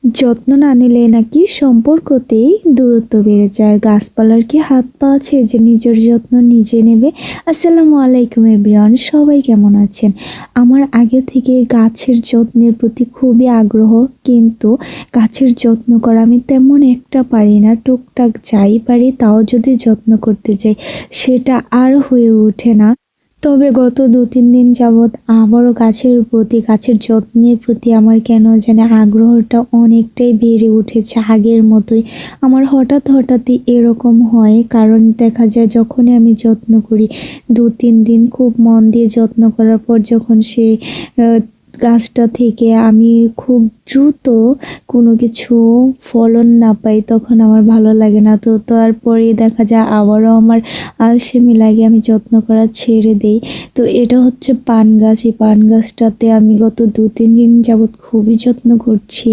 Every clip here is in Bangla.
যত্ন না নিলে নাকি সম্পর্কতেই দূরত্ব বেড়ে যায়। আর গাছপালার কি হাত পা আছে যে নিজের যত্ন নিজে নেবে? আসসালামু আলাইকুম এভরিওয়ান, সবাই কেমন আছেন? আমার আগে থেকে গাছের যত্নের প্রতি খুবই আগ্রহ, কিন্তু গাছের যত্ন করা আমি তেমন একটা পারি না। টুকটাক যাই পারি তাও যদি যত্ন করতে যাই সেটা আর হয়ে ওঠে না। তবে গত ২-৩ দিন যাবৎ আবারও গাছের যত্নের প্রতি আমার কেন জানি আগ্রহটা অনেকটাই বেড়ে উঠেছে আগের মতোই। আমার হঠাৎই এরকম হয়, কারণ দেখা যায় যখনই আমি যত্ন করি ২-৩ দিন খুব মন দিয়ে যত্ন করার পর যখন সে আ গাছটা থেকে আমি খুব দ্রুত কোনো কিছু ফলন না পাই, তখন আমার ভালো লাগে না। তো তারপরে দেখা যায় আবারও আমার আলসেমি লাগে, আমি যত্ন করা ছেড়ে দেই। তো এটা হচ্ছে পান গাছ। এই পান গাছটাতে আমি গত ২-৩ দিন যাবৎ খুবই যত্ন করছি।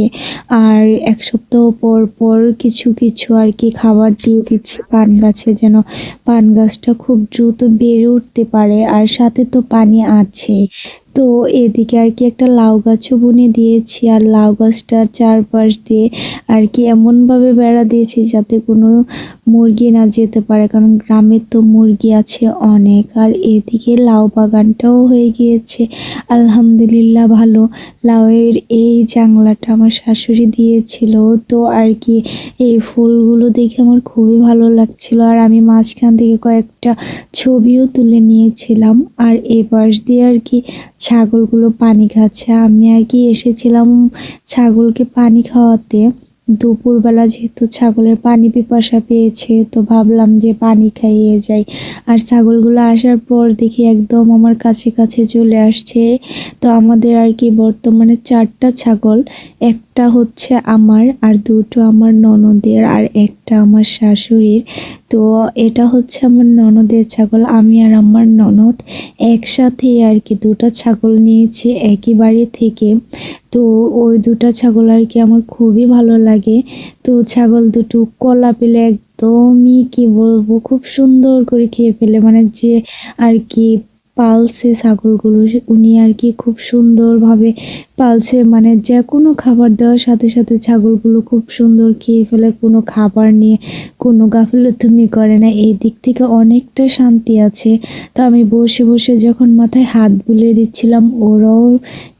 আর ১ সপ্তাহ পর কিছু আর কি খাবার দিয়ে দিচ্ছি পান গাছে, যেন পান গাছটা খুব দ্রুত বেড়ে উঠতে পারে। আর সাথে তো পানি আছেই। তো এদিকে আর কি একটা লাউ গাছও বুনে দিয়েছি, আর লাউ গাছটার চারপাশ দিয়ে আর কি এমনভাবে বেড়া দিয়েছি যাতে কোনো মুরগি না যেতে পারে, কারণ গ্রামে তো মুরগি আছে অনেক। আর এদিকে লাউ বাগানটাও হয়ে গিয়েছে আলহামদুলিল্লাহ ভালো। লাউয়ের এই জাংলাটা আমার শাশুড়ি দিয়েছিল, তো আর কি এই ফুলগুলো দেখে আমার খুবই ভালো লাগছিল। আর আমি মাঝখান থেকে কয়েকটা ছবিও তুলে নিয়েছিলাম। আর এই পাশ দিয়ে আর কি ছাগলগুলো পানি খাচ্ছে। আমি আর কি এসেছিলাম ছাগলকে পানি খাওয়াতে। দুপুরবেলা যেহেতু ছাগলের পানি পিপাসা পেয়েছে, তো ভাবলাম যে পানি খাইয়ে যাই। আর ছাগলগুলো আসার পর দেখি একদম আমার কাছে চলে আসছে। তো আমাদের আর কি বর্তমানে ৪টা ছাগল। একটা হচ্ছে আমার, আর ২টো আমার ননদের, আর একটা আমার শাশুড়ির। তো এটা হচ্ছে আমার ননদের ছাগল। আমি আর আমার ননদ একসাথেই আর কি ২টা ছাগল নিয়েছি একই বাড়ি থেকে। তো ওই ২টা ছাগল আর কি আমার খুবই ভালো লাগে। তো ছাগল দুটো কলা পেলে একদমই কি বলবো, খুব সুন্দর করে খেয়ে ফেলে। মানে যে আর কি পালছে ছাগলগুলো, উনি আর কি খুব সুন্দরভাবে পালছে। মানে যেকোনো খাবার দেওয়ার সাথে ছাগলগুলো খুব সুন্দর খেয়ে ফেলে, কোনো খাবার নিয়ে কোনো গাফিলতিমি করে না। এই দিক থেকে অনেকটা শান্তি আছে। তো আমি বসে যখন মাথায় হাত বুলিয়ে দিচ্ছিলাম, ওরাও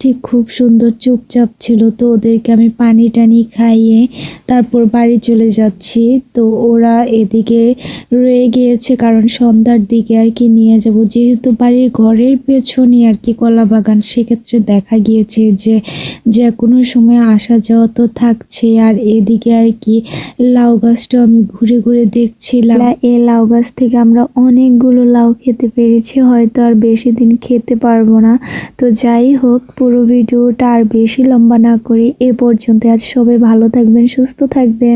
ঠিক খুব সুন্দর চুপচাপ ছিল। তো ওদেরকে আমি পানি টানি খাইয়ে তারপর বাড়ি চলে যাচ্ছি। তো ওরা এদিকে রয়ে গিয়েছে, কারণ সন্ধ্যার দিকে আর কি নিয়ে যাব। যেহেতু বাড়ির ঘরের পেছনে আর কি কলা বাগান, সেক্ষেত্রে দেখা গিয়েছে যে কোনো সময় আসা যাওয়া তো থাকছে। আর এদিকে আর কি লাউ গাছটা আমি ঘুরে দেখছিলাম। এই লাউ গাছ থেকে আমরা অনেকগুলো লাউ খেতে পেরেছি, হয়তো আর বেশি দিন খেতে পারবো না। তো যাই হোক, পুরো ভিডিওটা আর বেশি লম্বা না করে এ পর্যন্ত। আজ সবাই ভালো থাকবেন, সুস্থ থাকবেন।